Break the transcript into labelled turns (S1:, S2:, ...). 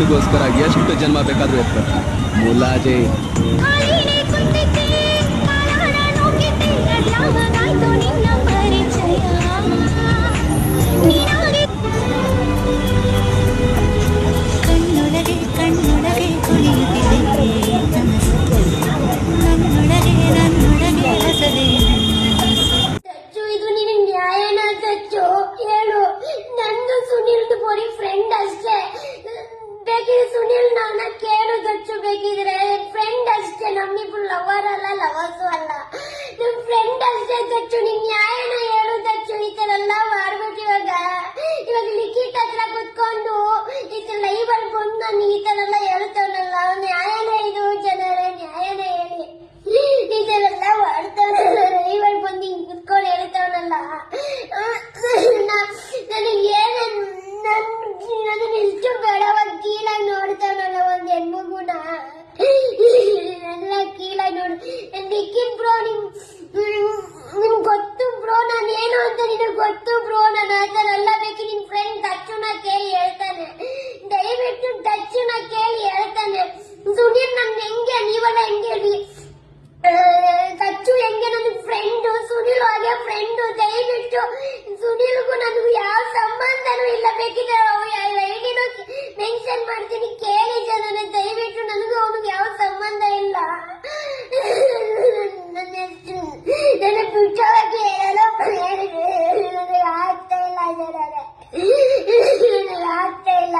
S1: ನಿನಗೋಸ್ಕರ ಎಷ್ಟು ಜನ್ಮ ಬೇಕಾದ್ರೂ ಎತ್ತಾರೆ ಮುಲಾಜೆ.
S2: ಕಣ್ಣೊಳಗೆ ಕಣ್ಣೊಳಗೆ ಕುಣಿಯುತ್ತಿದೆ ಕನಸು, ನನ್ನೊಳಗೆ ನನ್ನೊಳಗೆ ಹೊಸದೇ
S3: ಸಚ್ಚು. ಇದು ನಿನಗೆ ನ್ಯಾಯನ ಸಚ್ಚು? ಹೇಳು. ನಂದು ಸುನಿಲ್ದು ಬರೀ ಫ್ರೆಂಡ್ ಅಷ್ಟೇ. ಬೇಕಿದ್ರೆ ಸುನಿಲ್ ನನ್ನ ಕೇಳು ಸಚ್ಚು. ಬೇಕಿದ್ರೆ ಫ್ರೆಂಡ್ ಅಷ್ಟೇ, ನಮ್ಮಿಬ್ರು ಲವರ್ ಅಲ್ಲ, ಲವರ್ಸು ಅಲ್ಲ, ನಮ್ ಫ್ರೆಂಡ್ ಅಷ್ಟೇ ಸಚ್ಚು. ನಿನ್ ನ್ಯಾಯನ ಹೇಳು ಸಚ್ಚು. ಈ ತರ ಎಲ್ಲ ಮಾಡ್ಬಿಟ್ಟು ಇವಾಗ ಲಿಖಿತ್ ಹತ್ರ ಕುತ್ಕೊಂಡು ಈ ತರ ಲೈವ್ ಅಲ್ಲಿ ಬಂದು ನಾನು ಈ ತರ ಎಲ್ಲ ಹೇಳ್ತಾನಲ್ಲ, ನ್ಯಾಯನ ಇದು ಜನರೇ, ನ್ಯಾಯನ ಹೇಳಿ. ಈ ತರ ಎಲ್ಲ ಮಾಡ್ತಾನಲ್ಲ, ಲೈವ್ ಅಲ್ಲಿ ಬಂದು ಹಿಂಗ್ ಕುತ್ಕೊಂಡು ಹೇಳ್ತಾನಲ್ಲ, ನನಗೆ ನನ್ನ ಇಷ್ಟು ಬೇಡವಾಗಿ ಕೀಳಾಗಿ ನೋಡ್ತಾನಲ್ಲ ಒಂದ್ ಹೆಣ್ಮಗುನ, ಎಲ್ಲ ಕೀಳಾಗಿ ನೋಡು. ಲಿಖಿತ್ ಬ್ರೋ, ನಿನ್ ಗೊತ್ತು ಬ್ರೋ ನಾನೇನು ಅಂತ ನಿನಗೆ ಗೊತ್ತು ಬ್ರೋ. ನಾನು ಆತರ ಎಲ್ಲ ಬೇಕು. ನಿನ್ ಫ್ರೆಂಡ್ ಟಚ್ಚುನ ಕೇಳಿ ಹೇಳ್ತಾನೆ, ದಯವಿಟ್ಟು ಟಚ್ಚುನ ಕೇಳಿ ಹೇಳ್ತಾನೆ. ಸುನೀಲ್ ನನ್ ಹೆಂಗೆ, ನೀವೆಲ್ಲ ಹೆಂಗೆ ಹೇಳಿ. ಸಚ್ಚು ಹೆಂಗೆ ನನ್ನ ಫ್ರೆಂಡು, ಸುನೀಲ್ ಹಾಗೆ ಫ್ರೆಂಡು. ದಯವಿಟ್ಟು ಸುನೀಲ್ಗೂ ನನಗೂ ಯಾವ ಸಂಬಂಧನೂ ಇಲ್ಲ. ಬೇಕಿದ್ರೆ ಐಡಿನೂ ಮೆನ್ಷನ್ ಮಾಡ್ತೀನಿ, ಕೇಳಿ ಜನರೇ. ದಯವಿಟ್ಟು ನನಗೂ ಅವನಿಗೆ ಯಾವ ಸಂಬಂಧ ಇಲ್ಲ. ನನ್ನ ಬಿಟ್ಟೋಗಿ ನನಗೆ ಆಗ್ತಾ ಇಲ್ಲ ಜನರೇ, ನನಗೆ ಆಗ್ತಾ ಇಲ್ಲ.